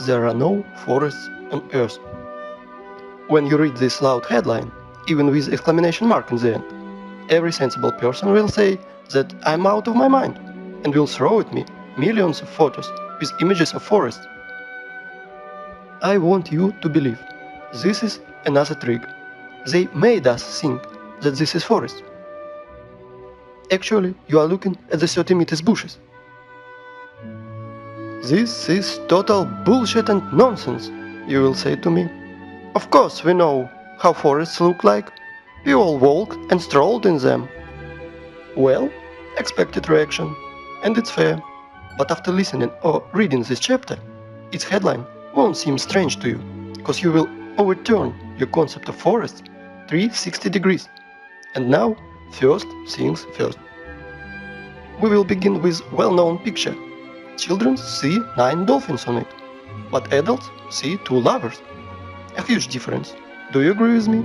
There are no forests on Earth. When you read this loud headline, even with exclamation mark in the end, every sensible person will say that I'm out of my mind and will throw at me millions of photos with images of forests. I want you to believe this is another trick. They made us think that this is forest. Actually, you are looking at the 30 meters bushes. This is total bullshit and nonsense, you will say to me. Of course we know how forests look like. We all walked and strolled in them. Well, expected reaction, and it's fair. But after listening or reading this chapter, its headline won't seem strange to you, because you will overturn your concept of forest 360 degrees. And now, first things first. We will begin with well-known picture. Children see 9 dolphins on it, but adults see 2 lovers. A huge difference. Do you agree with me?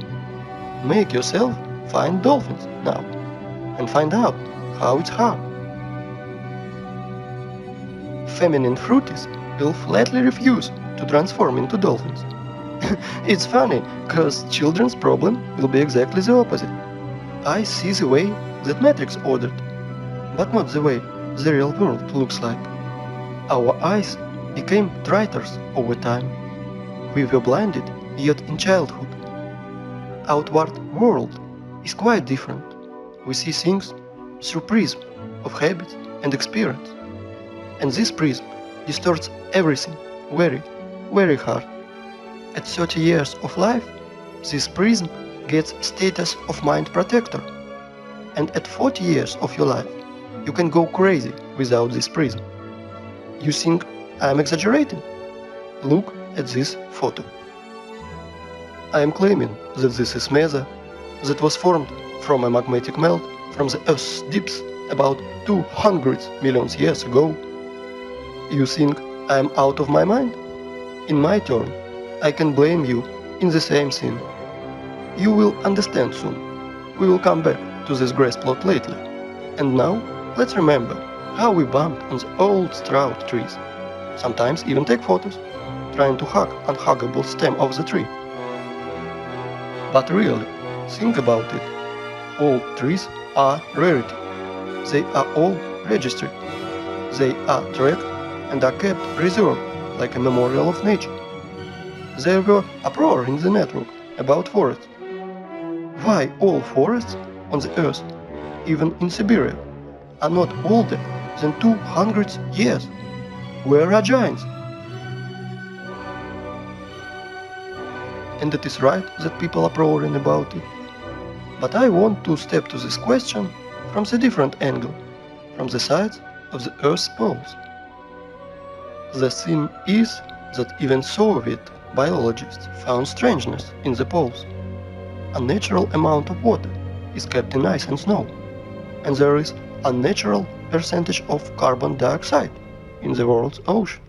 Make yourself find dolphins now and find out how it's hard. Feminine fruities will flatly refuse to transform into dolphins. It's funny, cause children's problem will be exactly the opposite. I see the way that Matrix ordered, but not the way the real world looks like. Our eyes became traitors over time. We were blinded yet in childhood. Outward world is quite different. We see things through prism of habits and experience. And this prism distorts everything very, very hard. At 30 years of life, this prism gets status of mind protector. And at 40 years of your life, you can go crazy without this prism. You think I'm exaggerating? Look at this photo. I am claiming that this is mesa that was formed from a magmatic melt from the Earth's depths about 200 million years ago. You think I am out of my mind? In my turn, I can blame you in the same thing. You will understand soon. We will come back to this grass plot lately. And now, let's remember how we bumped on the old strout trees. Sometimes even take photos, trying to hug unhuggable stem of the tree. But really, think about it. All trees are rarity. They are all registered. They are tracked and are kept reserved like a memorial of nature. There were uproar in the network about forests. Why all forests on the earth, even in Siberia, are not older than 200 years? Where are giants? And it is right that people are roaring about it. But I want to step to this question from the different angle, from the sides of the Earth's poles. The thing is that even Soviet biologists found strangeness in the poles. A natural amount of water is kept in ice and snow, and there is a natural percentage of carbon dioxide in the world's ocean.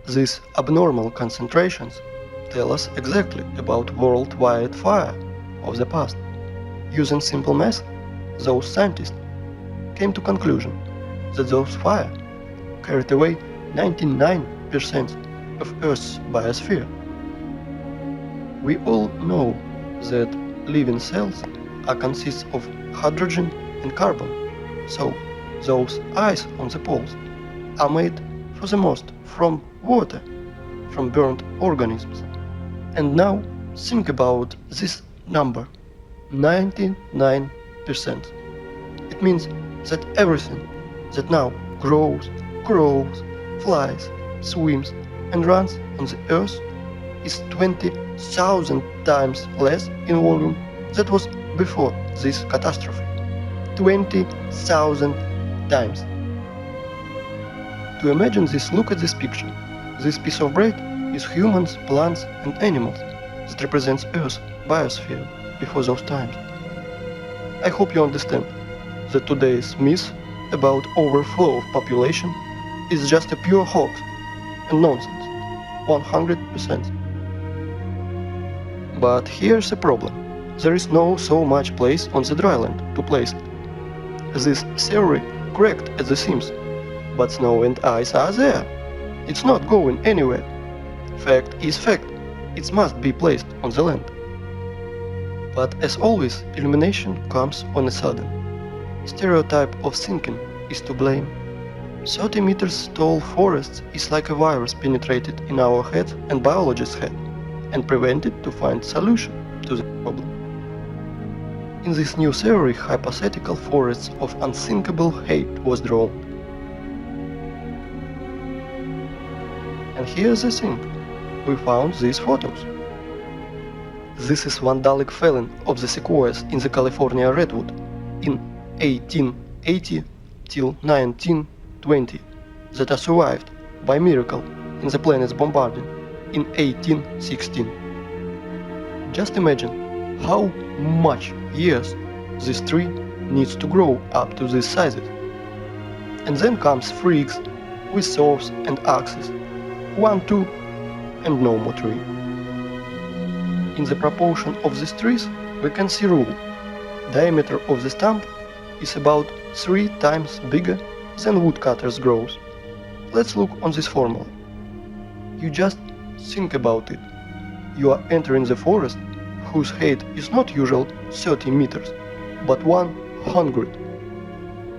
These abnormal concentrations tell us exactly about worldwide fire of the past. Using simple math, those scientists came to conclusion that those fire carried away 99% of Earth's biosphere. We all know that living cells are consist of hydrogen and carbon, so those ice on the poles are made for the most from water, from burnt organisms. And now think about this number, 99%. It means that everything that now grows, crawls, flies, swims and runs on the earth is 20,000 times less in volume than was before this catastrophe. 20,000 times. To imagine this, look at this picture. This piece of bread is humans, plants and animals that represents Earth's biosphere before those times. I hope you understand that today's myth about overflow of population is just a pure hoax and nonsense, 100%. But here's the problem. There is no so much place on the dry land to place it. This theory cracked at the seams, but snow and ice are there, It's not going anywhere. Fact is fact. It must be placed on the land. But as always, illumination comes on a sudden. Stereotype of thinking is to blame. 30 meters tall forests is like a virus penetrated in our head and biologist's head and prevented to find solution to the problem. In this new theory, hypothetical forests of unthinkable hate was drawn. And here's the thing, we found these photos. This is vandalic felling of the sequoias in the California redwood in 1880 till 1920 that are survived by miracle in the planet's bombarding in 1816. Just imagine how much years this tree needs to grow up to these sizes. And then comes freaks with saws and axes, 1, 2, and no more tree. In the proportion of these trees, we can see rule. Diameter of the stump is about 3 times bigger than woodcutter's growth. Let's look on this formula. You just think about it. You are entering the forest whose height is not usual 30 meters, but 100.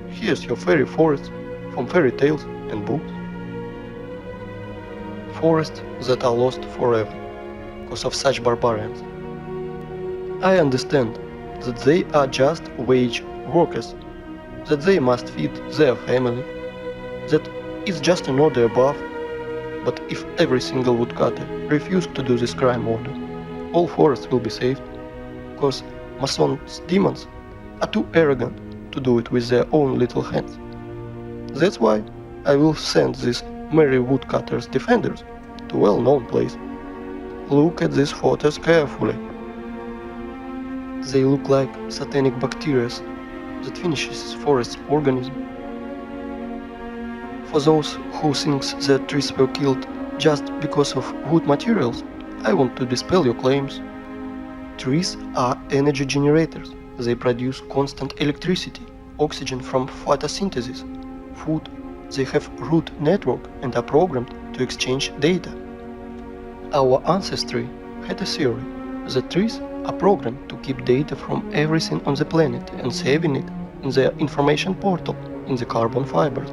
Here's your fairy forest from fairy tales and books. Forests that are lost forever because of such barbarians. I understand that they are just wage workers, that they must feed their family, that it's just an order above, but if every single woodcutter refused to do this crime order, all forests will be saved, because Mason's demons are too arrogant to do it with their own little hands. That's why I will send these merry woodcutters defenders to a well-known place. Look at these photos carefully. They look like satanic bacteria that finishes forest organism. For those who think that trees were killed just because of wood materials, I want to dispel your claims. Trees are energy generators. They produce constant electricity, oxygen from photosynthesis, food. They have root network and are programmed to exchange data. Our ancestry had a theory that trees are programmed to keep data from everything on the planet and saving it in their information portal in the carbon fibers.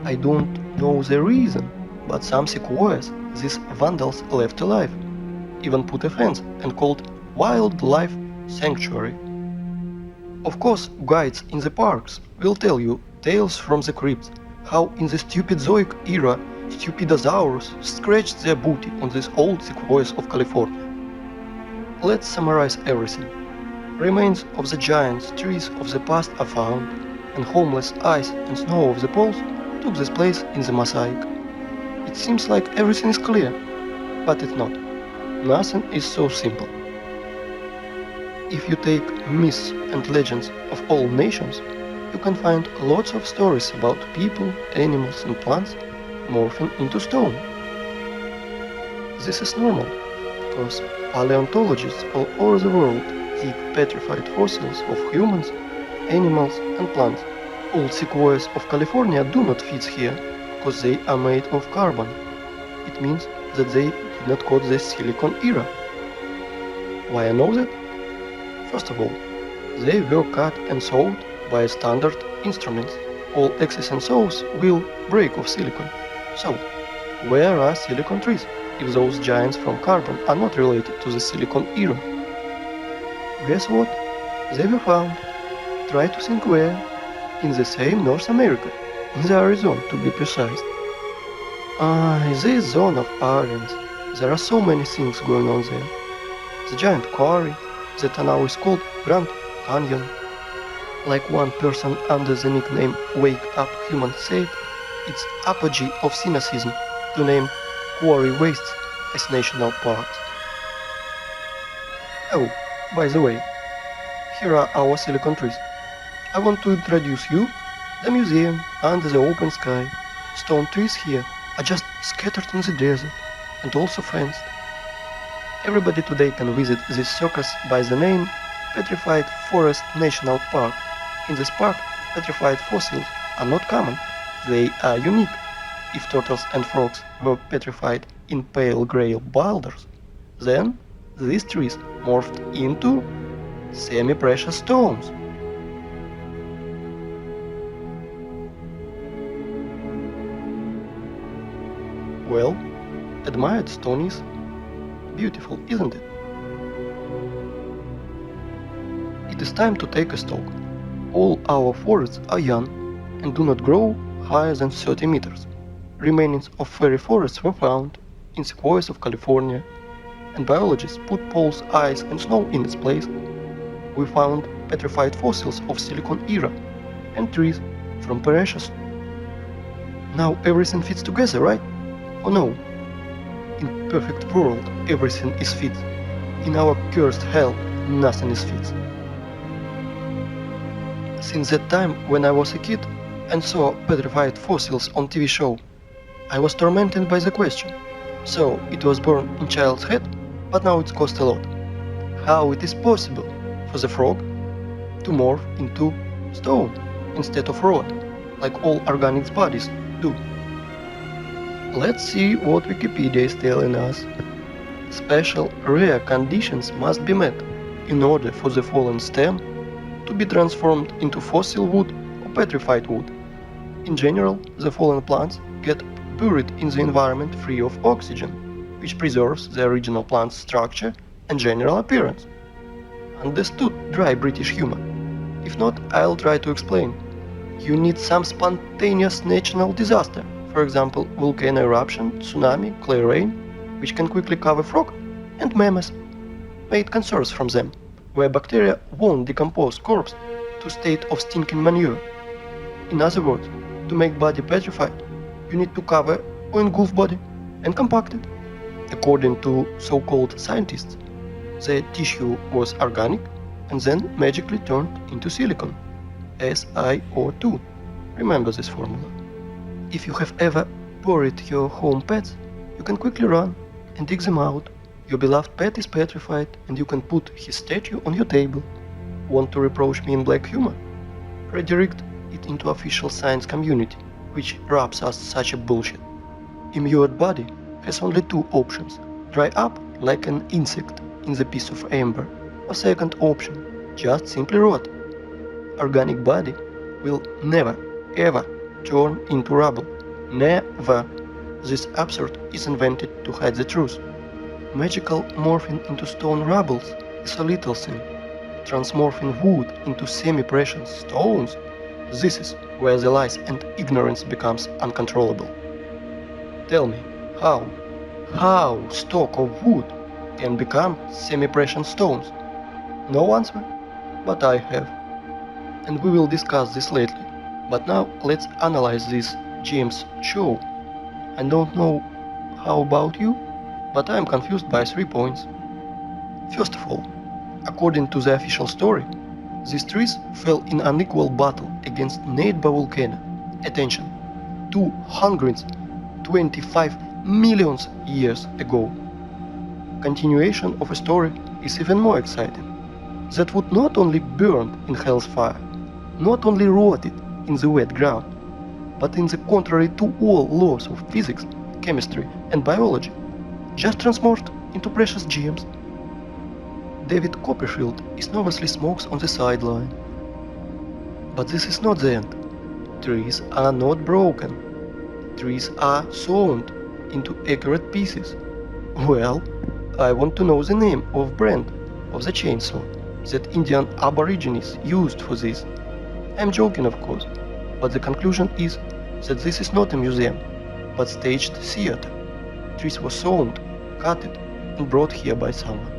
I don't know the reason, but some sequoias these vandals left alive, even put a fence and called Wildlife Sanctuary. Of course, guides in the parks will tell you tales from the crypts, how in the Stupidozoic era Stupidosaurus scratched their booty on these old sequoias of California. Let's summarize everything. Remains of the giant trees of the past are found, and homeless ice and snow of the poles took this place in the mosaic. It seems like everything is clear, but it's not. Nothing is so simple. If you take myths and legends of all nations, you can find lots of stories about people, animals and plants morphing into stone. This is normal, because paleontologists all over the world dig petrified fossils of humans, animals and plants. Old sequoias of California do not fit here, because they are made of carbon. It means that they did not caught the silicon era. Why I know that? First of all, they were cut and sawed by standard instruments. All axes and saws will break of silicon. So, where are silicon trees if those giants from carbon are not related to the silicon era? Guess what? They were found. Try to think where. In the same North America, in the Arizona to be precise. This zone of aliens, there are so many things going on there. The giant quarry that now is called Grand Canyon. Like one person under the nickname Wake Up Human said, it's apogee of cynicism to name quarry wastes as national parks. Oh, by the way, here are our silicon trees. I want to introduce you the museum under the open sky. Stone trees here are just scattered in the desert and also fenced. Everybody today can visit this circus by the name Petrified Forest National Park. In this park, petrified fossils are not common, they are unique. if turtles and frogs were petrified in pale grey boulders, then these trees morphed into semi-precious stones. Well, admired stone is beautiful, isn't it? It is time to take a stock. All our forests are young and do not grow higher than 30 meters. Remains of fairy forests were found in sequoias of California, and biologists put poles, ice and snow in its place. We found petrified fossils of Silicon era and trees from Parashas. Now everything fits together, right? Oh no. In perfect world everything is fit. In our cursed hell nothing is fit. Since that time when I was a kid and saw petrified fossils on TV show, I was tormented by the question. So it was born in child's head, but now it's cost a lot. How it is possible for the frog to morph into stone instead of rod, like all organic bodies do? Let's see what Wikipedia is telling us. Special rare conditions must be met in order for the fallen stem to be transformed into fossil wood or petrified wood. In general, the fallen plants get buried in the environment free of oxygen, which preserves the original plant's structure and general appearance. Understood, dry British humor? If not, I'll try to explain. You need some spontaneous natural disaster, for example, volcano eruption, tsunami, clay rain, which can quickly cover frog and mammoths, made conserves from them, where bacteria won't decompose corpse to state of stinking manure. In other words, to make body petrified, you need to cover or engulf body and compact it. According to so-called scientists, the tissue was organic and then magically turned into silicon, SiO2. Remember this formula. If you have ever buried your home pets, you can quickly run and dig them out. Your beloved pet is petrified and you can put his statue on your table. Want to reproach me in black humor? Redirect it into official science community, which wraps us such a bullshit. Immured body has only two options: dry up like an insect in the piece of amber, or second option, just simply rot. Organic body will never, ever turn into rubble. Never. This absurd is invented to hide the truth. Magical morphing into stone rubbles is a little thing. Transmorphing wood into semi-precious stones, this is where the lies and ignorance becomes uncontrollable. Tell me, how stalk of wood can become semi-precious stones? No answer, but I have. And we will discuss this lately. But now let's analyze this James show. I don't know how about you, but I am confused by 3 points. First of all, according to the official story, these trees fell in unequal battle against Neighbor volcano. Attention, 225 million years ago. Continuation of a story is even more exciting. That would not only burned in hell's fire, not only rotted in the wet ground, but in the contrary to all laws of physics, chemistry and biology, just transformed into precious gems. David Copperfield is nervously smokes on the sideline. But this is not the end. Trees are not broken. Trees are sawn into accurate pieces. Well, I want to know the name of brand of the chainsaw that Indian aborigines used for this. I'm joking, of course, but the conclusion is that this is not a museum, but staged theater. Trees were sawn, cut and brought here by someone.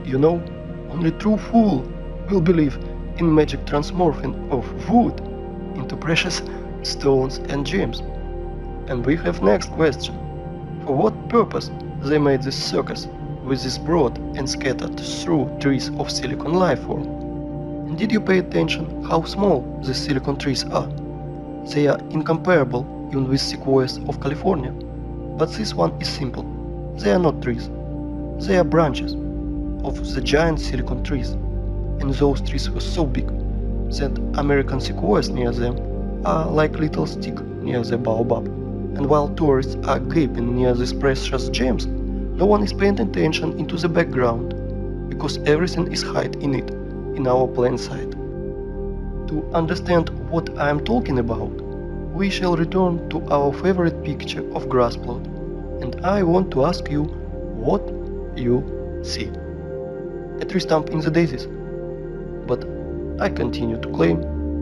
You know, only true fool will believe in magic transmorphing of wood into precious stones and gems. And we have next question. For what purpose they made this circus with this broad and scattered through trees of silicon life form? And did you pay attention how small these silicon trees are? They are incomparable even with sequoias of California. But this one is simple. They are not trees. They are branches of the giant silicon trees. And those trees were so big that American sequoias near them are like little stick near the baobab, and while tourists are gaping near these precious gems, no one is paying attention into the background, because everything is hidden in it, in our plain sight. To understand what I am talking about, we shall return to our favorite picture of grass plot, and I want to ask you what you see. A tree stump in the daisies. But I continue to claim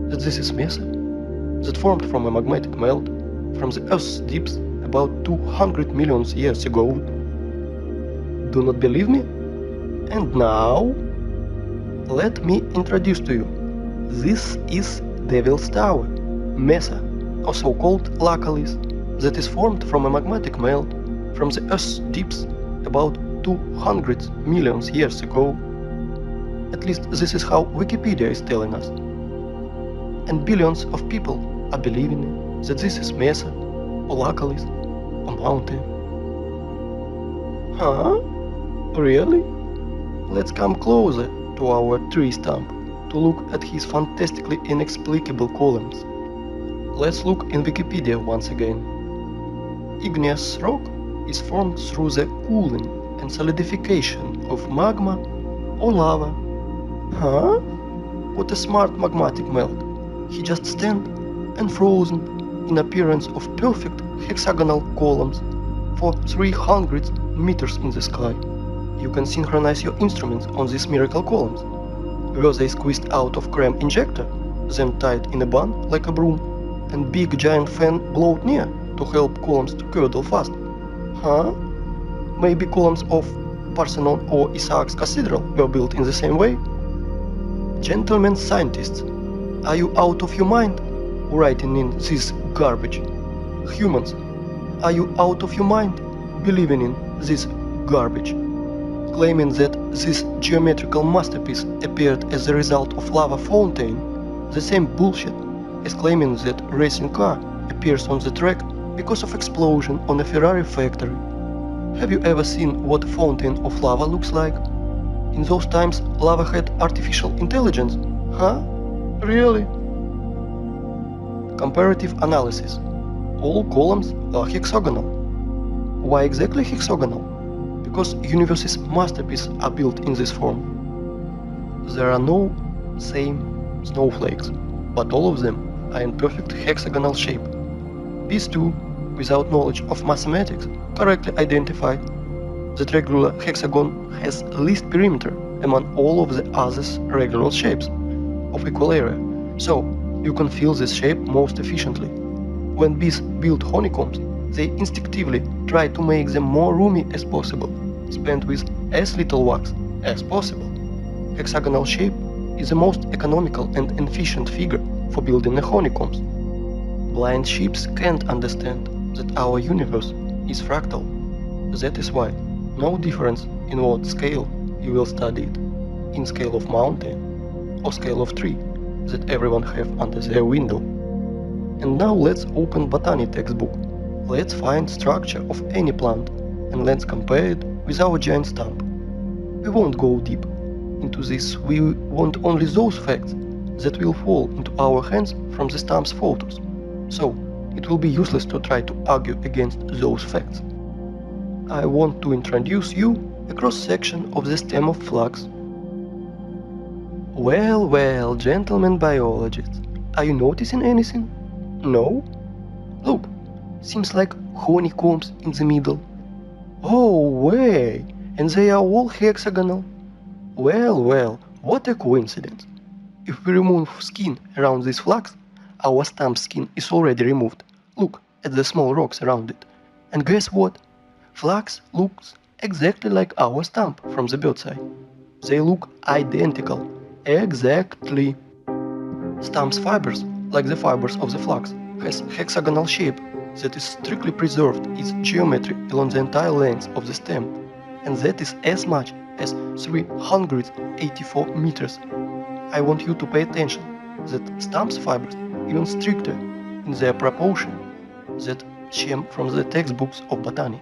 that this is mesa, that formed from a magmatic melt from the Earth's deeps about 200 million years ago. Do not believe me? And now, let me introduce to you. This is Devil's Tower, mesa, or so-called lacallis, that is formed from a magmatic melt from the Earth's deeps about 200 million years ago. At least this is how Wikipedia is telling us. And billions of people are believing that this is mesa, or lacallis, or mountain. Huh? Really? Let's come closer to our tree stump to look at his fantastically inexplicable columns. Let's look in Wikipedia once again. Igneous rock is formed through the cooling and solidification of magma or lava. Huh? What a smart magmatic melt. He just stand and frozen in appearance of perfect hexagonal columns for 300 meters in the sky. You can synchronize your instruments on these miracle columns. Were they squeezed out of cram injector, then tied in a bun like a broom, and big giant fan blowed near to help columns to curdle fast? Huh? Maybe columns of Parthenon or Isaac's Cathedral were built in the same way? Gentlemen scientists, are you out of your mind writing in this garbage? Humans, are you out of your mind believing in this garbage? Claiming that this geometrical masterpiece appeared as a result of lava fountain, the same bullshit as claiming that racing car appears on the track because of explosion on a Ferrari factory. Have you ever seen what a fountain of lava looks like? In those times, lava had artificial intelligence. Huh? Really? Comparative analysis. All columns are hexagonal. Why exactly hexagonal? Because universe's masterpieces are built in this form. There are no same snowflakes, but all of them are in perfect hexagonal shape. These two, without knowledge of mathematics, correctly identified that regular hexagon has least perimeter among all of the others regular shapes of equal area, so you can fill this shape most efficiently. When bees build honeycombs, they instinctively try to make them more roomy as possible, spent with as little wax as possible. Hexagonal shape is the most economical and efficient figure for building the honeycombs. Blind sheep can't understand that our universe is fractal. That is why no difference in what scale you will study it, in scale of mountain or scale of tree that everyone have under their window. And now let's open botany textbook. Let's find structure of any plant and let's compare it with our giant stump. We won't go deep into this, we want only those facts that will fall into our hands from the stump's photos. So it will be useless to try to argue against those facts. I want to introduce you a cross-section of the stem of flax. Well, gentlemen biologists, are you noticing anything? No? Look, seems like honeycombs in the middle. Oh, way! And they are all hexagonal. Well, what a coincidence. If we remove skin around this flax, our stump skin is already removed. Look at the small rocks around it. And guess what? Flax looks exactly like our stump from the birdside. They look identical. Exactly. Stump's fibers, like the fibers of the flax, has hexagonal shape that is strictly preserved its geometry along the entire length of the stem, and that is as much as 384 meters. I want you to pay attention that Stump's fibers even stricter in their proportion that came from the textbooks of botany.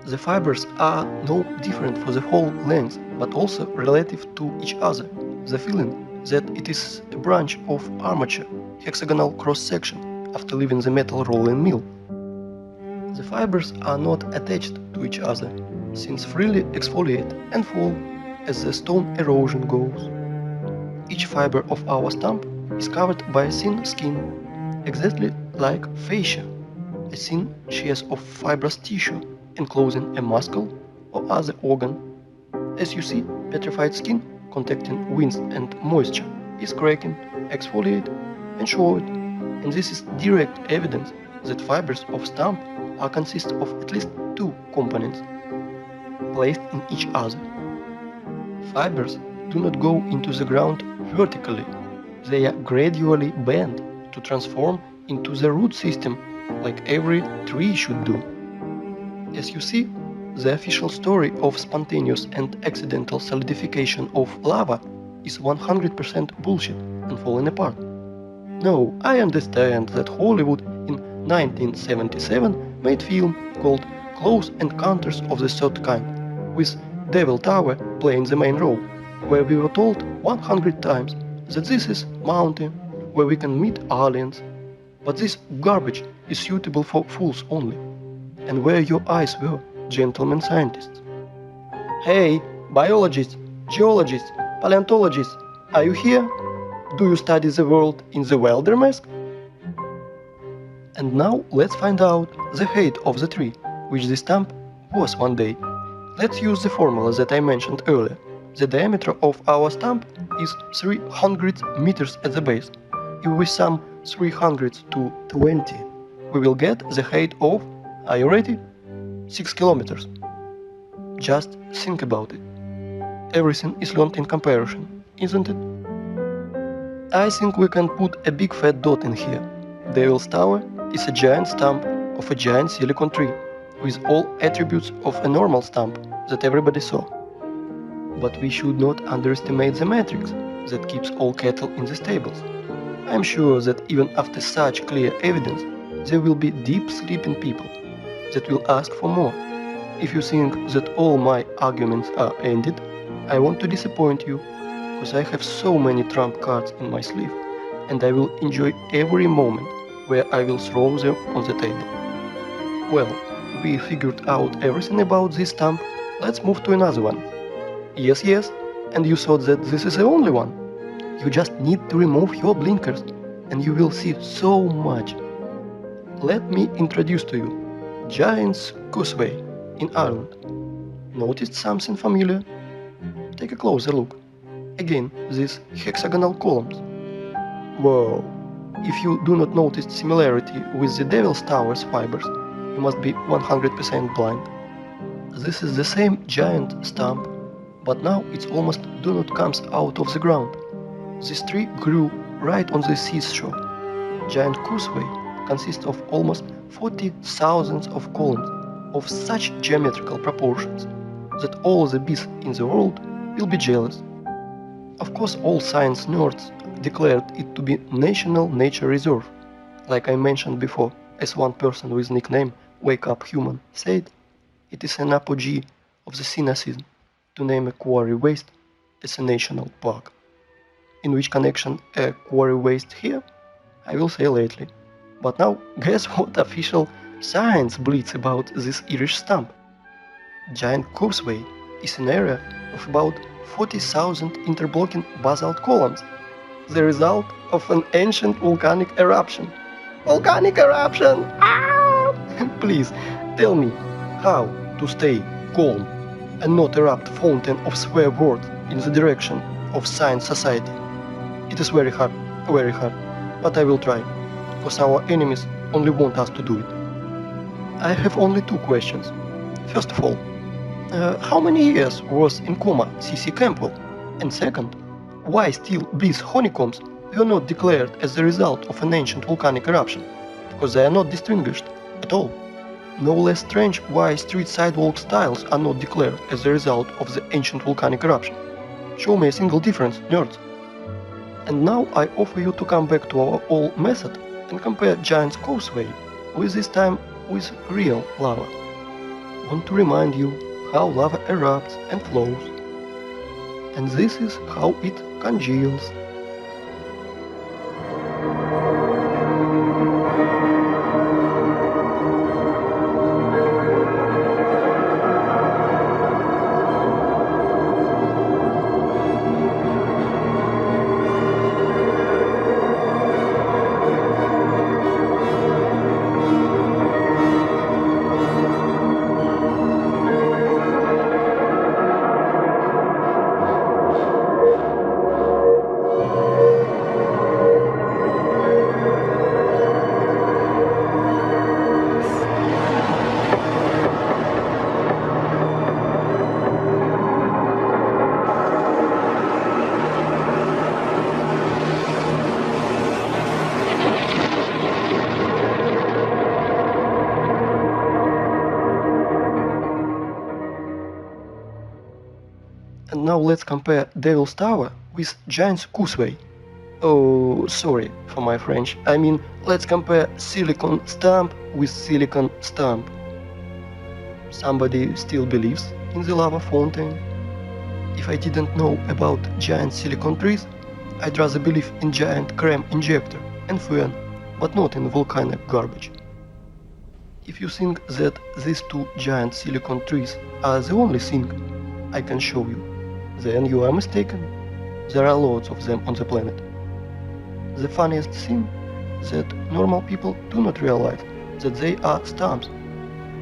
The fibers are no different for the whole length, but also relative to each other. The feeling that it is a branch of armature, hexagonal cross-section, after leaving the metal rolling mill. The fibers are not attached to each other, since freely exfoliate and fall as the stone erosion goes. Each fiber of our stump is covered by a thin skin, exactly like fascia, a thin sheath of fibrous tissue enclosing a muscle or other organ. As you see, petrified skin contacting wind and moisture is cracking, exfoliate and showed, and this is direct evidence that fibers of stump are consist of at least two components placed in each other. Fibers do not go into the ground vertically, they are gradually bent to transform into the root system like every tree should do. As you see, the official story of spontaneous and accidental solidification of lava is 100% bullshit and falling apart. No, I understand that Hollywood in 1977 made film called Close Encounters of the Third Kind, with Devil Tower playing the main role, where we were told 100 times that this is mountain where we can meet aliens, but this garbage is suitable for fools only. And where your eyes were, gentlemen scientists? Hey, biologists, geologists, paleontologists, are you here? Do you study the world in the wilderness? And now let's find out the height of the tree, which the stump was one day. Let's use the formula that I mentioned earlier. The diameter of our stump is 300 meters at the base. If we sum 300 to 20, we will get the height of, are you ready? 6 kilometers. Just think about it. Everything is learned in comparison, isn't it? I think we can put a big fat dot in here. Devil's Tower is a giant stump of a giant silicon tree, with all attributes of a normal stump that everybody saw. But we should not underestimate the matrix that keeps all cattle in the stables. I'm sure that even after such clear evidence, there will be deep sleeping people that will ask for more. If you think that all my arguments are ended, I want to disappoint you, because I have so many trump cards in my sleeve, and I will enjoy every moment where I will throw them on the table. Well, we figured out everything about this stump, let's move to another one. Yes, and you thought that this is the only one? You just need to remove your blinkers, and you will see so much. Let me introduce to you Giant's Causeway in Ireland. Noticed something familiar? Take a closer look. Again, these hexagonal columns. Whoa! If you do not notice similarity with the Devil's Tower's fibers, you must be 100% blind. This is the same giant stump, but now it's almost do not comes out of the ground. This tree grew right on the seashore. Giant Causeway consists of almost 40,000 of columns of such geometrical proportions that all the bees in the world will be jealous. Of course, all science nerds declared it to be National Nature Reserve. Like I mentioned before, as one person with nickname Wake Up Human said, it is an apogee of the cynicism to name a quarry waste as a national park. In which connection a quarry waste here? I will say lately. But now, guess what official science bleats about this Irish stump? Giant Causeway is an area of about 40,000 interblocking basalt columns, the result of an ancient volcanic eruption. Volcanic eruption! Ah! Please, tell me how to stay calm and not erupt fountain of swear words in the direction of science society. It is very hard, but I will try, because our enemies only want us to do it. I have only two questions. First of all, how many years was in coma C.C. Campbell? And second, why still these honeycombs were not declared as the result of an ancient volcanic eruption? Because they are not distinguished at all. No less strange why street sidewalk tiles are not declared as the result of the ancient volcanic eruption. Show me a single difference, nerds. And now I offer you to come back to our old method and compare Giant's Causeway with this time with real lava. Want to remind you how lava erupts and flows. And this is how it congeals. now let's compare Devil's Tower with Giant's Causeway. Oh, sorry for my French. I mean, let's compare silicon stamp with silicon stamp. Somebody still believes in the lava fountain? If I didn't know about giant silicon trees, I'd rather believe in giant cream injector and fan, but not in volcanic garbage. If you think that these two giant silicon trees are the only thing I can show you, then you are mistaken. There are lots of them on the planet. The funniest thing that normal people do not realize that they are stumps,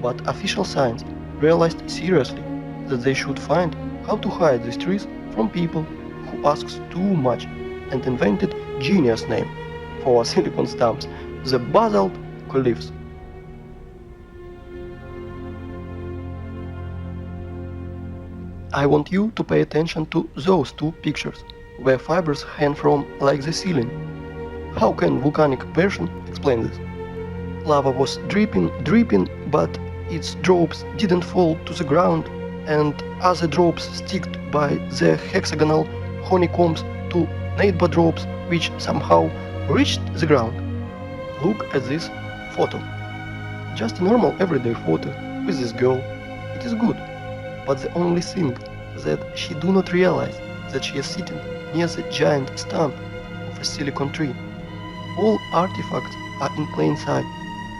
but official science realized seriously that they should find how to hide these trees from people who asks too much and invented genius name for silicon stumps, the basalt cliffs. I want you to pay attention to those two pictures, where fibers hang from like the ceiling. How can volcanic version explain this? Lava was dripping, but its drops didn't fall to the ground, and other drops sticked by the hexagonal honeycombs to neighbor drops which somehow reached the ground. Look at this photo. Just a normal everyday photo with this girl. It is good, but the only thing that she do not realize that she is sitting near the giant stump of a silicon tree. All artifacts are in plain sight,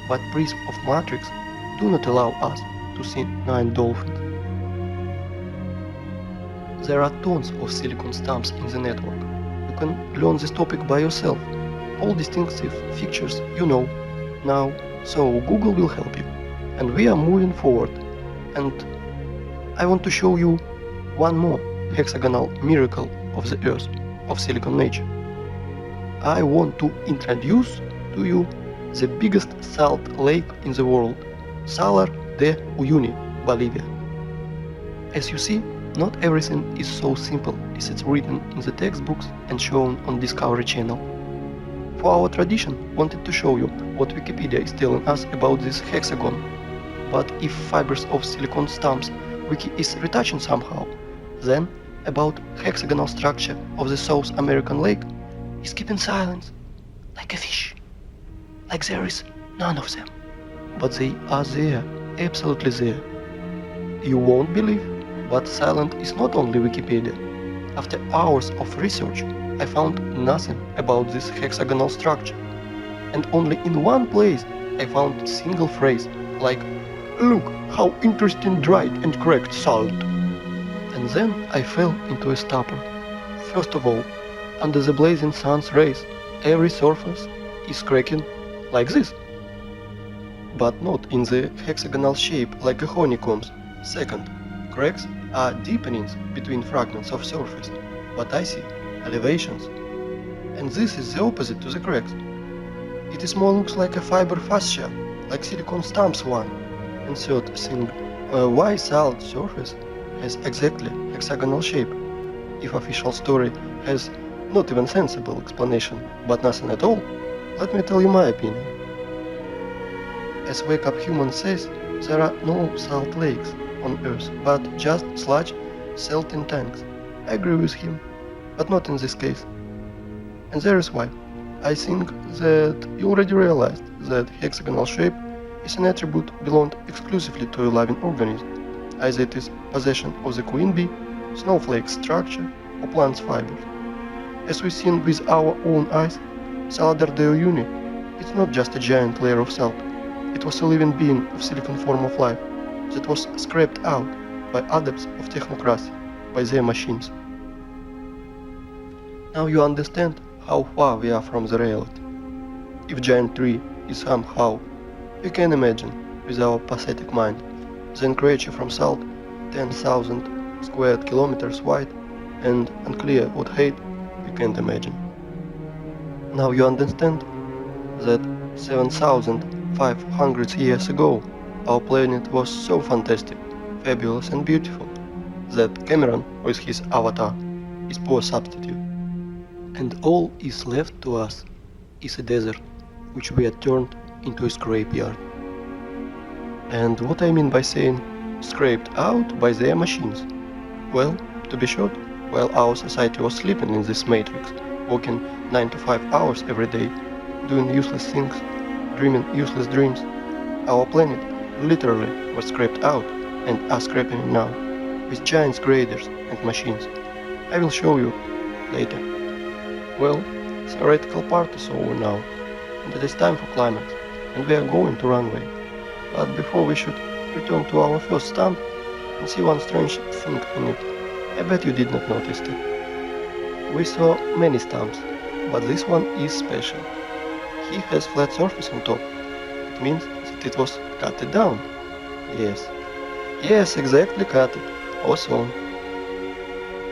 but prism of matrix do not allow us to see 9 dolphins. There are tons of silicon stumps in the network. You can learn this topic by yourself. All distinctive features you know now, so Google will help you. And we are moving forward. And I want to show you one more hexagonal miracle of the Earth, of silicon nature. I want to introduce to you the biggest salt lake in the world, Salar de Uyuni, Bolivia. As you see, not everything is so simple as it's written in the textbooks and shown on Discovery Channel. For our tradition, wanted to show you what Wikipedia is telling us about this hexagon. But if fibers of silicon stumps Wiki is retouching somehow, then about hexagonal structure of the South American lake is keeping silence, like a fish, like there is none of them. But they are there, absolutely there. You won't believe, but silent is not only Wikipedia. After hours of research, I found nothing about this hexagonal structure. And only in one place I found a single phrase, like, "Look how interesting dried and cracked salt." And then I fell into a stupor. First of all, under the blazing sun's rays, every surface is cracking like this, but not in the hexagonal shape like a honeycombs. Second, cracks are deepenings between fragments of surface, but I see elevations. And this is the opposite to the cracks. It is more looks like a fiber fascia, like silicon stumps one. And third thing, why salt surface has exactly hexagonal shape, if official story has not even sensible explanation, but nothing at all. Let me tell you my opinion. As Wake Up Human says, there are no salt lakes on Earth, but just sludge salting tanks. I agree with him, but not in this case. And there is why. I think that you already realized that hexagonal shape is an attribute belonged exclusively to a living organism, either it is possession of the queen bee, snowflake structure, or plant's fibers. As we've seen with our own eyes, Salar de Uyuni is not just a giant layer of salt. It was a living being of silicon form of life that was scraped out by adepts of technocracy, by their machines. Now you understand how far we are from the reality. If giant tree is somehow, you can imagine, with our pathetic mind, then creature from salt 10,000 square kilometers wide and unclear what height, you can't imagine. Now you understand that 7,500 years ago our planet was so fantastic, fabulous and beautiful that Cameron with his avatar is poor substitute. And all is left to us is a desert which we had turned into a scrapyard. And what I mean by saying scraped out by their machines? Well, To be short, while our society was sleeping in this matrix, working 9 to 5 hours every day, doing useless things, dreaming useless dreams, our planet literally was scraped out and are scraping it now, with giant graders and machines. I will show you later. Well, theoretical part is over now, and it is time for climax, and we are going to runway. But before we should return to our first stamp and see one strange thing in it. I bet you did not notice it. We saw many stamps, but this one is special. He has flat surface on top. It means that it was cut down. Yes. Yes, exactly cut it. Awesome.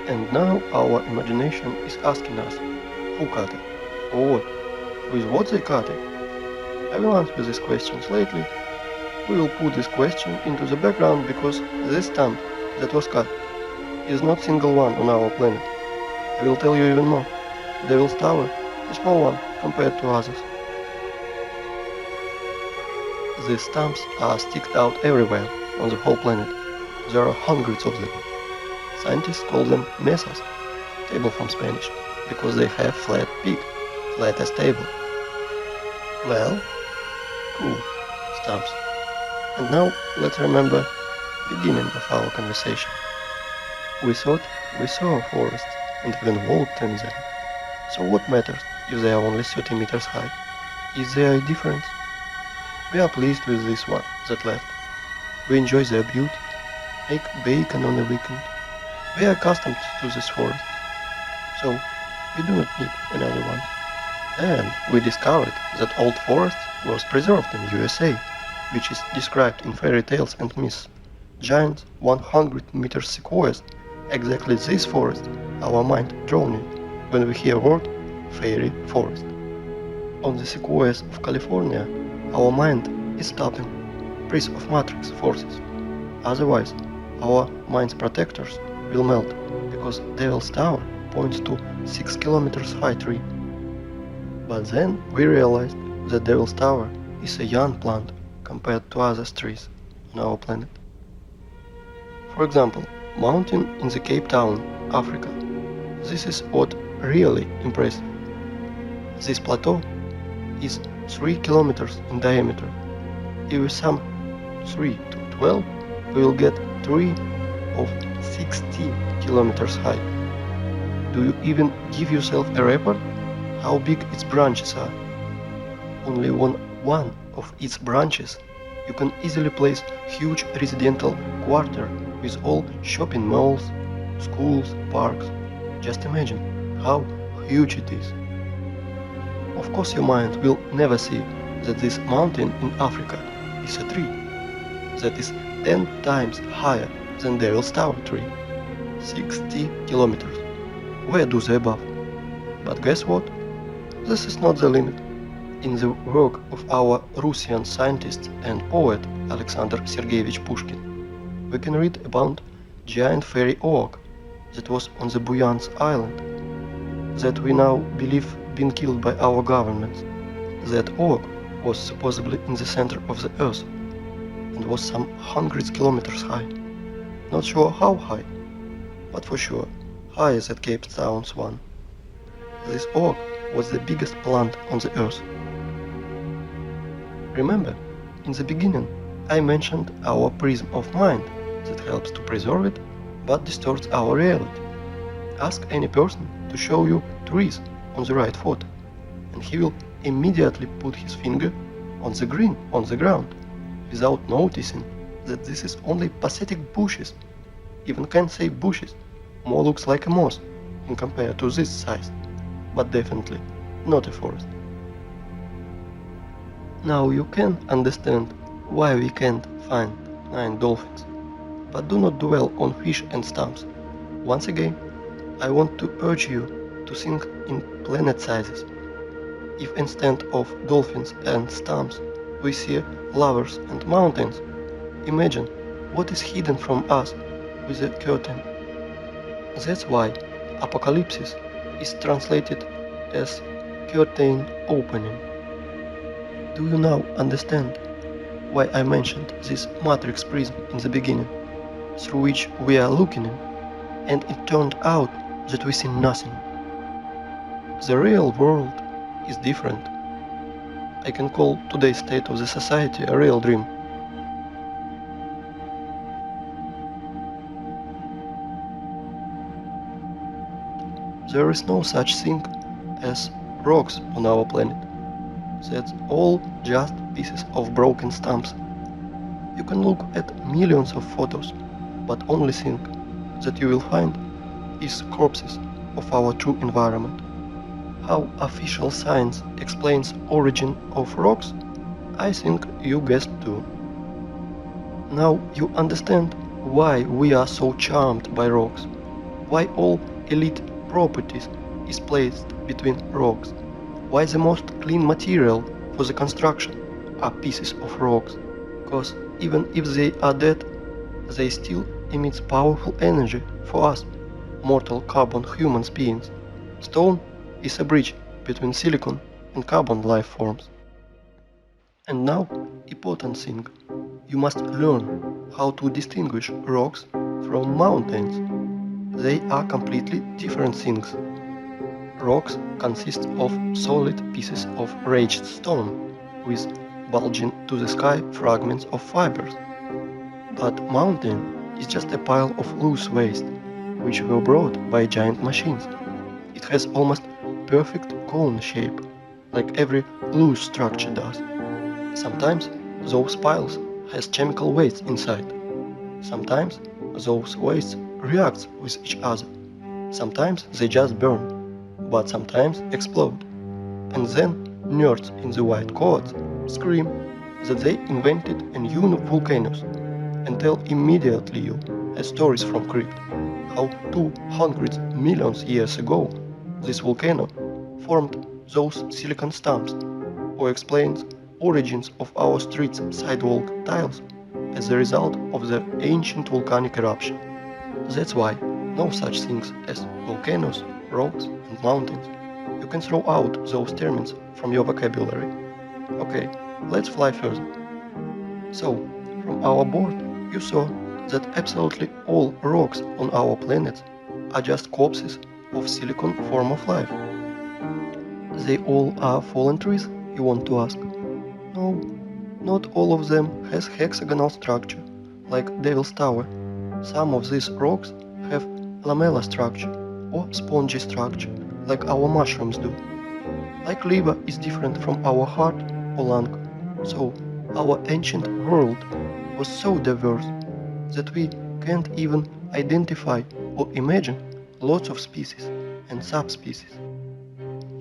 And now our imagination is asking us, who cut it? Or what? With what they cut it? I will answer these questions lately. We will put this question into the background because this stamp that was cut is not single one on our planet. I will tell you even more. Devil's Tower, a small one compared to others. These stamps are sticked out everywhere on the whole planet. There are hundreds of them. Scientists call them mesas, table from Spanish, because they have flat peak, flat as table. Well, cool, stamps. And now let's remember beginning of our conversation. We thought we saw forests and even walked in them. So what matters if they are only 30 meters high? Is there a difference? We are pleased with this one that left. We enjoy their beauty, make bacon on the weekend. We are accustomed to this forest, so we do not need another one. And we discovered that old forest was preserved in USA, which is described in fairy tales and myths. Giant 100-meter sequoias, exactly this forest our mind drawn in when we hear word fairy forest. On the sequoias of California, our mind is stopping, price of matrix forces. Otherwise, our mind's protectors will melt because Devil's Tower points to 6 kilometers high tree. But then we realized that Devil's Tower is a young plant compared to other trees on our planet. For example, mountain in the Cape Town, Africa. This is what really impressive. This plateau is 3 kilometers in diameter. If we sum 3 to 12, we will get tree of 60 kilometers high. Do you even give yourself a record how big its branches are? Only on one of its branches you can easily place huge residential quarter with all shopping malls, schools, parks. Just imagine how huge it is. Of course your mind will never see that this mountain in Africa is a tree that is 10 times higher than Devil's Tower tree. 60 kilometers. Where do they above? But guess what? This is not the limit. In the work of our Russian scientist and poet Alexander Sergeyevich Pushkin, we can read about giant fairy oak that was on the Buyansk island, that we now believe been killed by our governments. That oak was supposedly in the center of the earth and was some hundreds kilometers high. Not sure how high, but for sure higher than Cape Town's one. This oak was the biggest plant on the earth. Remember, in the beginning I mentioned our prism of mind that helps to preserve it but distorts our reality. Ask any person to show you trees on the right photo, and he will immediately put his finger on the green on the ground, without noticing that this is only pathetic bushes. Even can't say bushes, more looks like a moss in compared to this size, but definitely not a forest. Now you can understand why we can't find 9 dolphins, but do not dwell on fish and stumps. Once again, I want to urge you to think in planet sizes. If instead of dolphins and stumps we see lovers and mountains, imagine what is hidden from us with a curtain. That's why apocalypse is translated as curtain opening. Do you now understand why I mentioned this matrix prism in the beginning, through which we are looking in? and it turned out that we see nothing. The real world is different. I can call today's state of the society a real dream. There is no such thing as rocks on our planet. That's all just pieces of broken stumps. You can look at millions of photos, but only thing that you will find is corpses of our true environment. How official science explains origin of rocks, I think you guessed too. Now you understand why we are so charmed by rocks, why all elite properties is placed between rocks, why the most clean material for the construction are pieces of rocks, because even if they are dead, they still emit powerful energy for us, mortal carbon human beings. Stone is a bridge between silicon and carbon life forms. And now, important thing, you must learn how to distinguish rocks from mountains. They are completely different things. Rocks consist of solid pieces of raised stone with bulging to the sky fragments of fibers. But mountain is just a pile of loose waste, which were brought by giant machines. It has almost perfect cone shape, like every loose structure does. Sometimes those piles has chemical waste inside. Sometimes those wastes react with each other. Sometimes they just burn, but sometimes explode. And then nerds in the white coats scream that they invented a new volcanoes and tell immediately you as stories from crypt how 200 million years ago this volcano formed those silicon stumps, or explains origins of our streets sidewalk tiles as a result of the ancient volcanic eruption. That's why no such things as volcanoes, rocks and mountains. You can throw out those terms from your vocabulary. Okay, let's fly further. So, from our board, you saw that absolutely all rocks on our planet are just corpses of silicon form of life. They all are fallen trees, you want to ask? No, not all of them has hexagonal structure, like Devil's Tower. Some of these rocks have lamella structure or spongy structure, like our mushrooms do. Like liver is different from our heart or lung, so our ancient world was so diverse that we can't even identify or imagine lots of species and subspecies.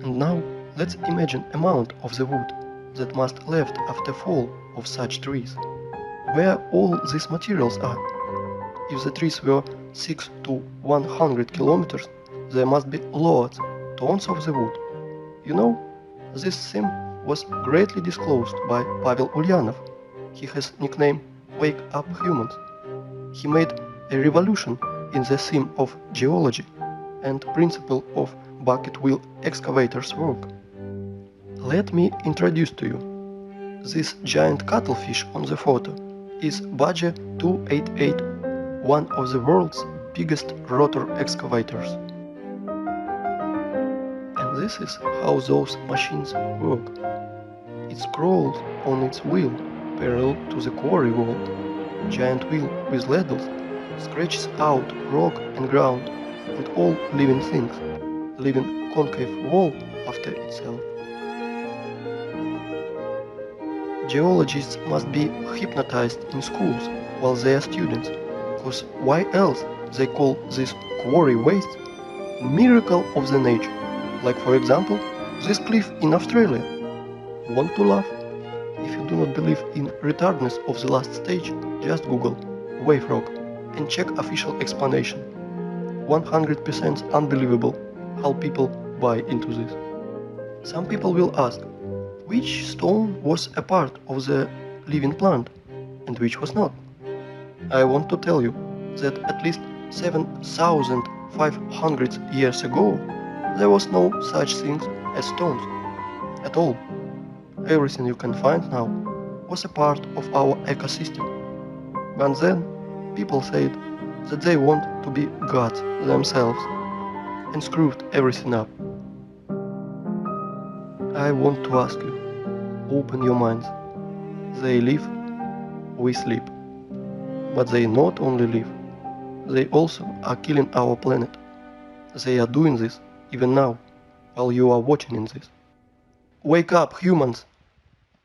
And now let's imagine amount of the wood that must left after fall of such trees. Where all these materials are. If the trees were 6 to 100 kilometers, there must be loads, tons of the wood. You know, this theme was greatly disclosed by Pavel Ulyanov. He has nickname Wake Up Humans. He made a revolution in the theme of geology and principle of bucket wheel excavators work. Let me introduce to you. This giant cuttlefish on the photo is Badger 288, one of the world's biggest rotor excavators. And this is how those machines work. It crawls on its wheel parallel to the quarry wall. Giant wheel with ladles scratches out rock and ground and all living things, leaving concave wall after itself. Geologists must be hypnotized in schools while they are students, because why else they call this quarry waste miracle of the nature, like for example this cliff in Australia. Want to laugh? If you do not believe in retardedness of the last stage, just Google wave rock and check official explanation. 100% unbelievable how people buy into this. Some people will ask, which stone was a part of the living plant and which was not? I want to tell you that at least 7,500 years ago there was no such thing as stones at all. Everything you can find now was a part of our ecosystem. But then people said, that they want to be gods themselves and screwed everything up. I want to ask you, open your minds. They live, we sleep. But they not only live, they also are killing our planet. They are doing this even now, while you are watching this. Wake up, humans!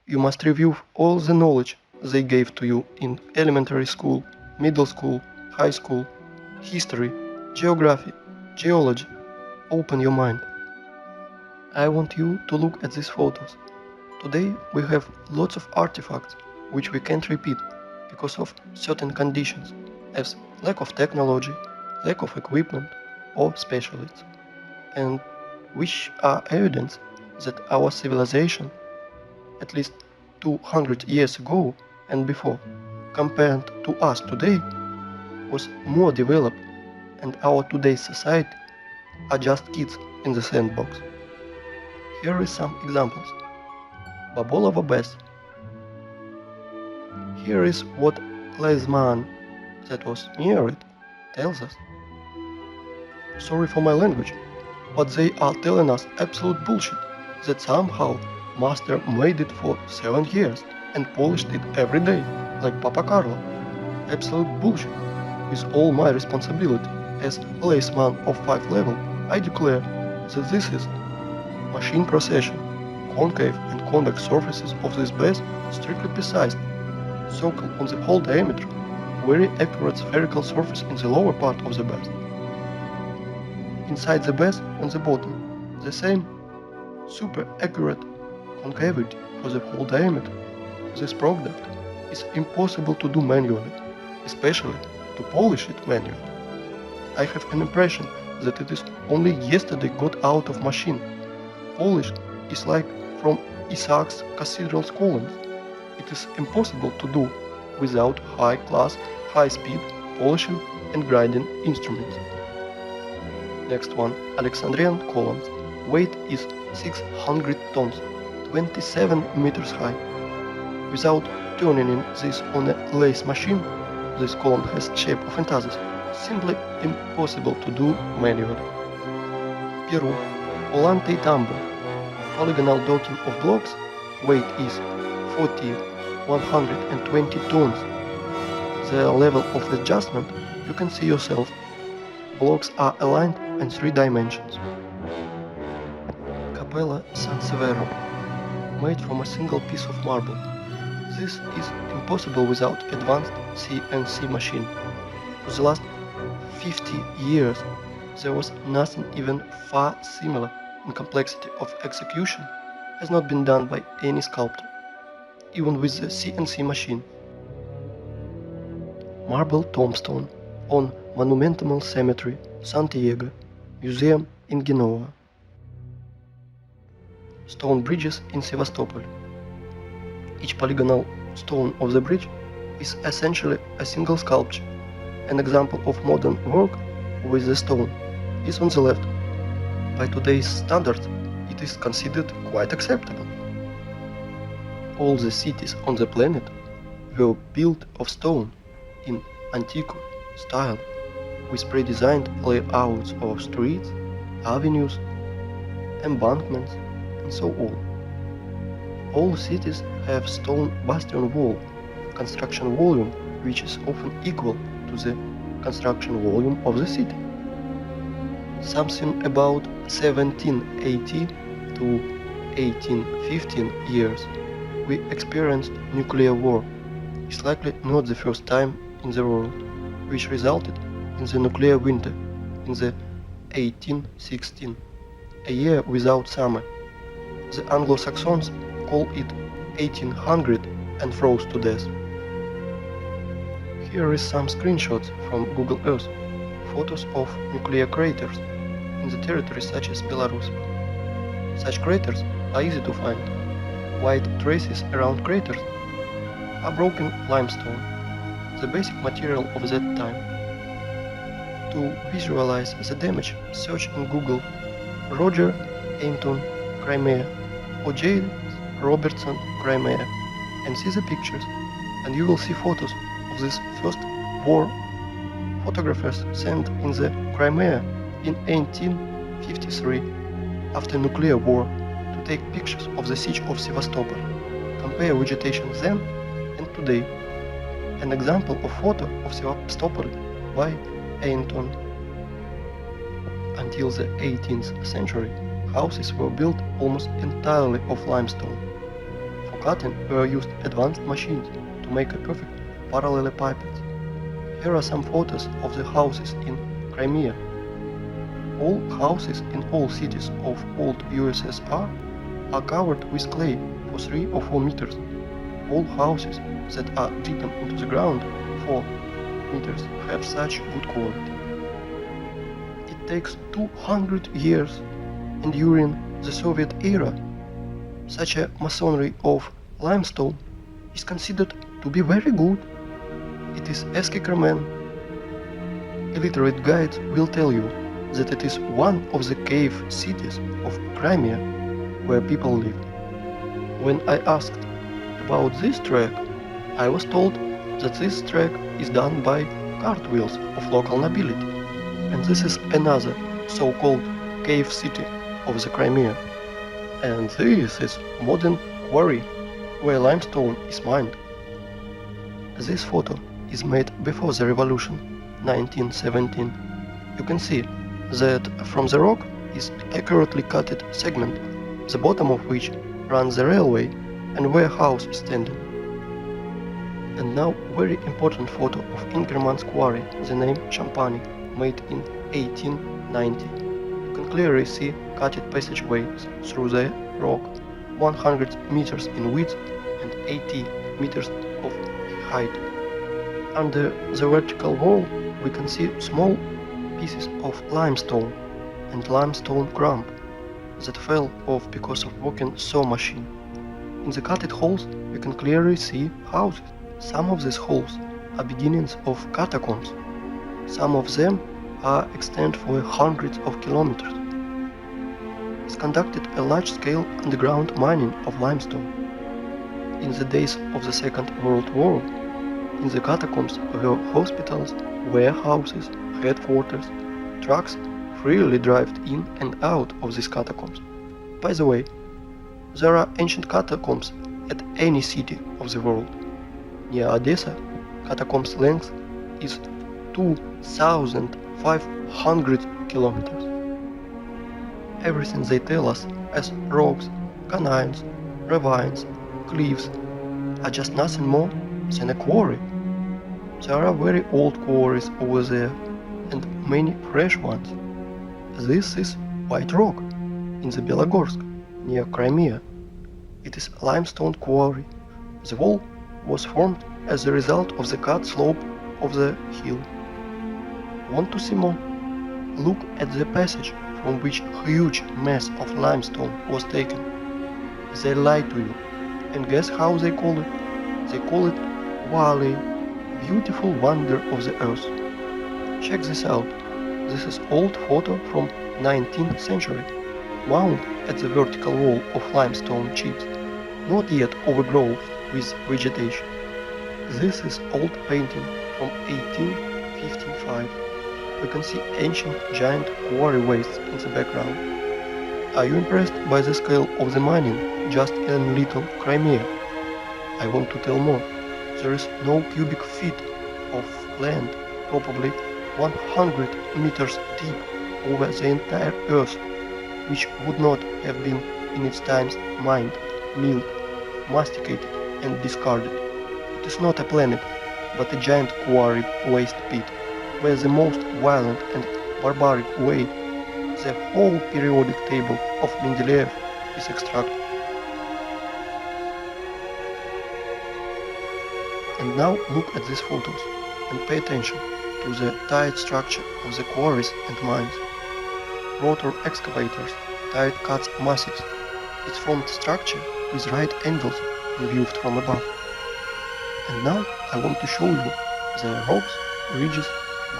You must review all the knowledge they gave to you in elementary school, middle school, high school, history, geography, geology. Open your mind. I want you to look at these photos. Today we have lots of artifacts which we can't repeat because of certain conditions, as lack of technology, lack of equipment or specialists, and which are evidence that our civilization, at least 200 years ago and before, compared to us today, was more developed, and our today's society are just kids in the sandbox. Here is some examples. Babolova Bass. Here is what Leisman, that was near it, tells us. Sorry for my language, but they are telling us absolute bullshit that somehow master made it for 7 years and polished it every day, like Papa Carlo. Absolute bullshit. With all my responsibility as Leisman of 5 level, I declare that this is machine procession. Concave and convex surfaces of this bass strictly precise, circle on the whole diameter, very accurate spherical surface in the lower part of the bass. Inside the bass on the bottom, the same super accurate concavity for the whole diameter. This product is impossible to do manually, especially to polish it manually. I have an impression that it is only yesterday got out of machine. Polish is like from Isaac's cathedral's columns. It is impossible to do without high-class, high-speed polishing and grinding instruments. Next one, Alexandrian columns. Weight is 600 tons, 27 meters high. Without turning in this on a lathe machine, this column has shape of enthuses. Simply impossible to do manually. Peru, Olante Tambo. Polygonal docking of blocks, weight is 120 tons. The level of adjustment you can see yourself. Blocks are aligned in 3 dimensions. Capella San Severo, made from a single piece of marble. This is impossible without advanced CNC machine. For the last 50 years, there was nothing even far similar in complexity of execution has not been done by any sculptor, even with the CNC machine. Marble tombstone on Monumental Cemetery, Santiago, Museum in Genoa. Stone bridges in Sevastopol. Each polygonal stone of the bridge is essentially a single sculpture. An example of modern work with the stone is on the left. By today's standards, it is considered quite acceptable. All the cities on the planet were built of stone in antique style, with pre-designed layouts of streets, avenues, embankments, and so on. All cities have stone bastion wall, construction volume which is often equal to the construction volume of the city. Something about 1780 to 1815 years, we experienced nuclear war. It's likely not the first time in the world, which resulted in the nuclear winter in the 1816, a year without summer. The Anglo-Saxons call it 1800 and froze to death. Here is some screenshots from Google Earth, photos of nuclear craters in the territories such as Belarus. Such craters are easy to find. White traces around craters are broken limestone, the basic material of that time. To visualize the damage, search in Google Roger Aimton Crimea or James Robertson Crimea and see the pictures, and you will see photos of this first war photographers sent in the Crimea in 1853 after nuclear war to take pictures of the siege of Sevastopol. Compare vegetation then and today. An example of photo of Sevastopol by Anton. Until the 18th century, houses were built almost entirely of limestone. For cutting were used advanced machines to make a perfect parallelepipeds. Here are some photos of the houses in Crimea. All houses in all cities of old USSR are covered with clay for 3 or 4 meters. All houses that are deepened into the ground 4 meters have such good quality. It takes 200 years, and during the Soviet era, such a masonry of limestone is considered to be very good. It is Eskickerman. Illiterate guides will tell you that it is one of the cave cities of Crimea where people live. When I asked about this track, I was told that this track is done by cartwheels of local nobility, and this is another so-called cave city of the Crimea. And this is modern quarry where limestone is mined. This photo is made before the revolution, 1917. You can see that from the rock is accurately cutted segment, the bottom of which runs the railway and where house is standing. And now very important photo of Ingerman's quarry, the name Champani, made in 1890. You can clearly see cutted passageways through the rock, 100 meters in width and 80 meters of height. Under the vertical wall we can see small pieces of limestone and limestone crumb that fell off because of working saw machine. In the cutted holes you can clearly see houses. Some of these holes are beginnings of catacombs. Some of them are extend for hundreds of kilometers. It's conducted a large-scale underground mining of limestone. In the days of the Second World War, in the catacombs were hospitals, warehouses, headquarters. Trucks freely drive in and out of these catacombs. By the way, there are ancient catacombs at any city of the world. Near Odessa, catacombs' length is 2,500 kilometers. Everything they tell us as rocks, canines, ravines, cliffs are just nothing more than a quarry. There are very old quarries over there and many fresh ones. This is White Rock in the Belogorsk near Crimea. It is a limestone quarry. The wall was formed as a result of the cut slope of the hill. Want to see more? Look at the passage from which huge mass of limestone was taken. They lie to you, and guess how they call it? They call it Valley, beautiful wonder of the earth. Check this out. This is old photo from 19th century, mounted at the vertical wall of limestone chips, not yet overgrown with vegetation. This is old painting from 1855. We can see ancient giant quarry wastes in the background. Are you impressed by the scale of the mining just in little Crimea? I want to tell more. There is no cubic feet of land, probably 100 meters deep over the entire earth, which would not have been in its times mined, milled, masticated and discarded. It is not a planet, but a giant quarry waste pit, where the most violent and barbaric way the whole periodic table of Mendeleev is extracted. And now look at these photos and pay attention to the tight structure of the quarries and mines. Rotor excavators, tight cuts massives. Its formed structure with right angles viewed from above. And now I want to show you the rocks, ridges,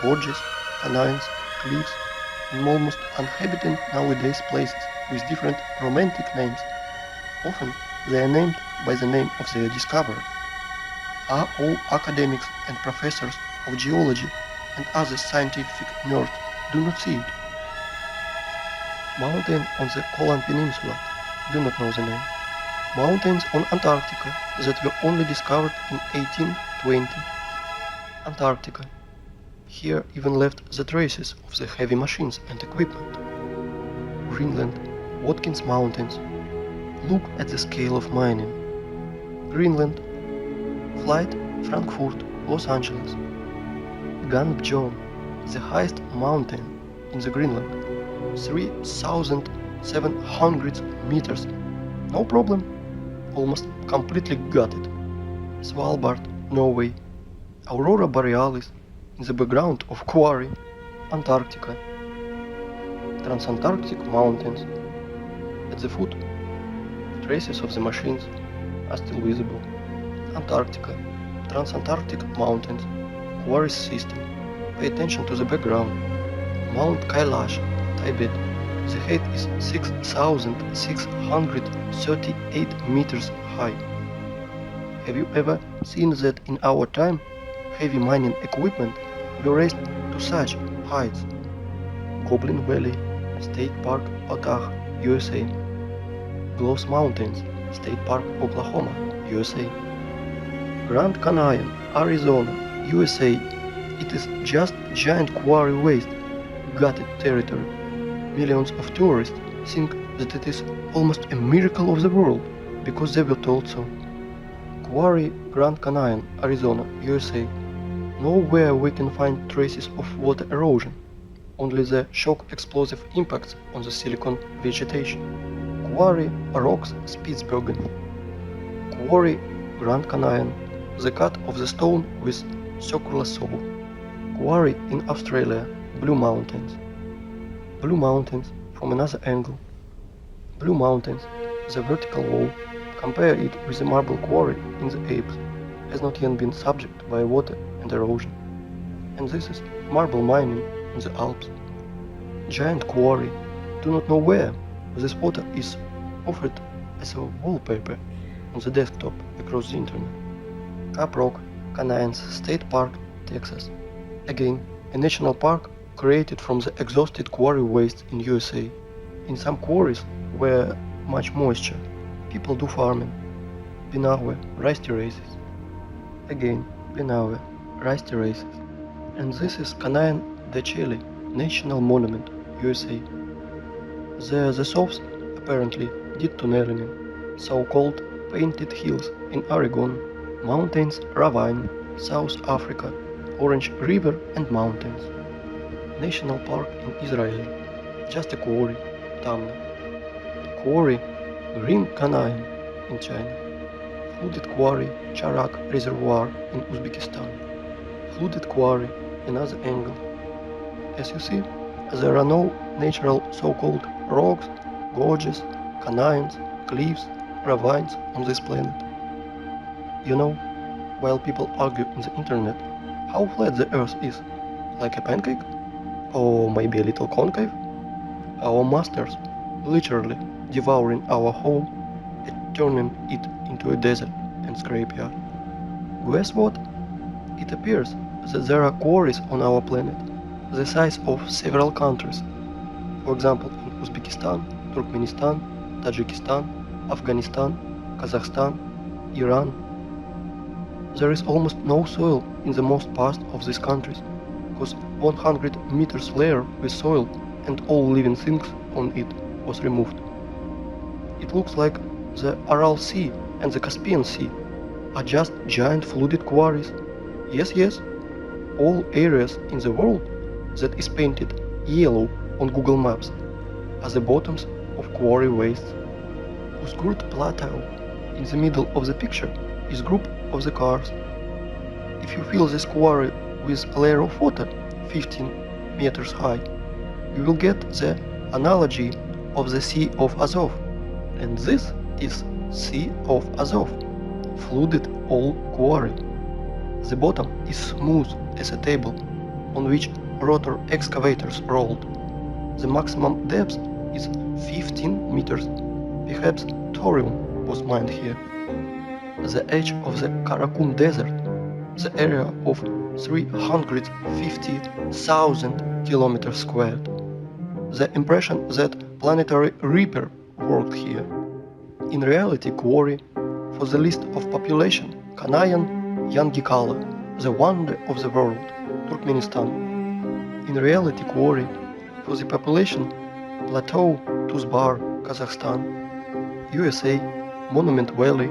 gorges, canines, cliffs, and almost uninhabited nowadays places with different romantic names. Often they are named by the name of their discoverer. Are all academics and professors of geology and other scientific nerds do not see it. Mountain on the Kolan Peninsula, do not know the name. Mountains on Antarctica that were only discovered in 1820. Antarctica. Here even left the traces of the heavy machines and equipment. Greenland, Watkins Mountains. Look at the scale of mining. Greenland, Flight, Frankfurt, Los Angeles. Gunbjorn, the highest mountain in the Greenland, 3,700 meters. No problem, almost completely got it. Svalbard, Norway. Aurora Borealis, in the background of Quarry, Antarctica. Transantarctic Mountains. At the foot, traces of the machines are still visible. Antarctica, Transantarctic Mountains, Quarry system. Pay attention to the background. Mount Kailash, Tibet. The height is 6,638 meters high. Have you ever seen that in our time, heavy mining equipment were raised to such heights? Goblin Valley, State Park, Utah, USA. Gross Mountains, State Park, Oklahoma, USA. Grand Canyon, Arizona, USA. It is just giant quarry waste, gutted territory. Millions of tourists think that it is almost a miracle of the world because they were told so. Quarry, Grand Canyon, Arizona, USA. Nowhere we can find traces of water erosion, only the shock explosive impacts on the silicon vegetation. Quarry, Rocks, Spitsbergen. Quarry, Grand Canyon, the cut of the stone with circular saw. Quarry in Australia, Blue Mountains. Blue Mountains from another angle. Blue Mountains, the vertical wall, compare it with the marble quarry in the Alps, has not yet been subject by water and erosion. And this is marble mining in the Alps. Giant quarry, do not know where. This photo is offered as a wallpaper on the desktop across the internet. Caprock, Canyons State Park, Texas. Again, a national park created from the exhausted quarry waste in USA. In some quarries where much moisture, people do farming. Pinawe, rice terraces. Again, Pinawe, rice terraces. And this is Canyon de Chile, National Monument, USA. There the Sophs apparently did tunneling, so-called Painted Hills in Oregon, mountains, ravine, South Africa, Orange River and mountains. National Park in Israel, just a quarry, Tamna. Quarry, Green Canyon in China. Flooded quarry, Charak Reservoir in Uzbekistan. Flooded quarry, another angle. As you see, there are no natural so-called rocks, gorges, canyons, cliffs, ravines on this planet. You know, while people argue in the internet how flat the Earth is, like a pancake, or maybe a little concave, our masters literally devouring our home and turning it into a desert and scrapyard. Guess what? It appears that there are quarries on our planet the size of several countries. For example, in Uzbekistan, Turkmenistan, Tajikistan, Afghanistan, Kazakhstan, Iran. There is almost no soil in the most part of these countries, because 100 meters layer with soil and all living things on it was removed. It looks like the Aral Sea and the Caspian Sea are just giant flooded quarries. Yes, all areas in the world that is painted yellow on Google Maps are the bottoms of quarry wastes. Usgurt Plateau in the middle of the picture is group of the cars. If you fill this quarry with a layer of water 15 meters high, you will get the analogy of the Sea of Azov. And this is Sea of Azov, flooded old quarry. The bottom is smooth as a table on which rotor excavators rolled. The maximum depth is 15 meters. Perhaps thorium was mined here. The edge of the Karakum Desert, the area of 350,000 kilometers squared. The impression that planetary reaper worked here. In reality, quarry, for the list of population, Kanayan Yangikala, the wonder of the world, Turkmenistan. In reality, quarry, for the population, Plateau, Tuzbar, Kazakhstan, USA, Monument Valley.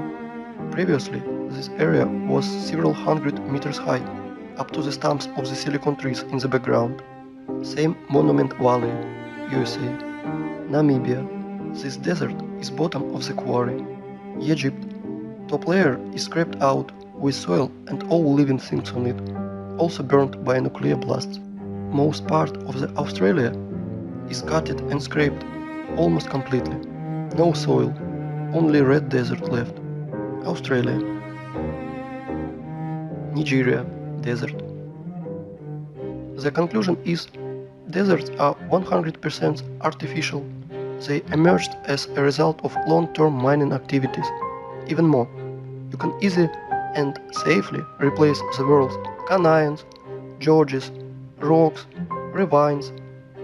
Previously, this area was several hundred meters high, up to the stumps of the silicon trees in the background. Same Monument Valley, USA. Namibia. This desert is bottom of the quarry. Egypt. Top layer is scraped out with soil and all living things on it, also burnt by nuclear blasts. Most part of the Australia is gutted and scraped almost completely. No soil, only red desert left. Australia. Nigeria, desert. The conclusion is deserts are 100% artificial. They emerged as a result of long-term mining activities. Even more, you can easily and safely replace the world's canyons, gorges, rocks, ravines,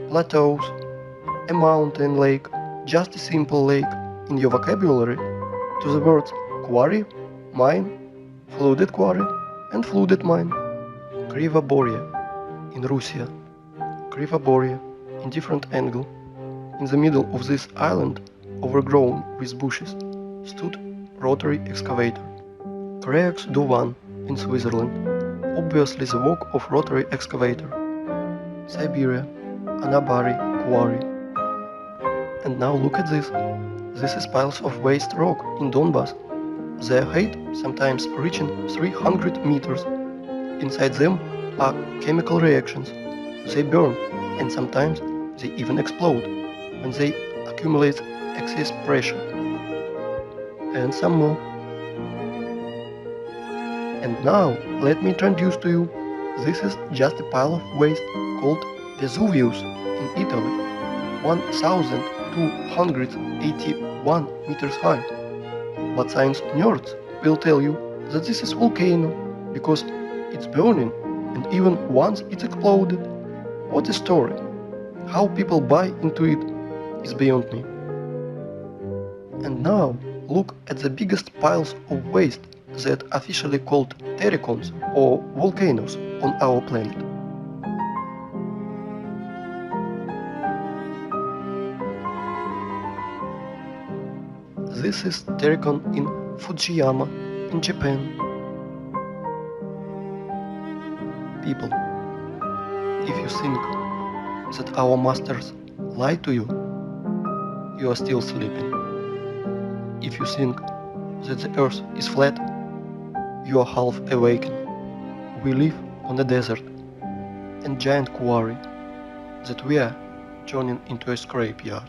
plateaus, a mountain lake, just a simple lake in your vocabulary to the words quarry, mine, flooded quarry and flooded mine. Krivoboria in Russia. Krivoboria in different angle. In the middle of this island, overgrown with bushes, stood rotary excavator. Creux do One in Switzerland, obviously the work of rotary excavator. Siberia, Anabari quarry. And now look at this. This is piles of waste rock in Donbass. Their height sometimes reaching 300 meters. Inside them are chemical reactions. They burn and sometimes they even explode when they accumulate excess pressure. And some more. And now let me introduce to you, this is just a pile of waste called Vesuvius in Italy, 1281 meters high. But science nerds will tell you that this is volcano because it's burning and even once it's exploded. What a story! How people buy into it is beyond me. And now look at the biggest piles of waste that officially called terracons or volcanoes on our planet. This is terracon in Fujiyama in Japan. People, if you think that our masters lie to you, you are still sleeping. If you think that the earth is flat, you are half awakened. We live on a desert and giant quarry that we are turning into a scrapyard.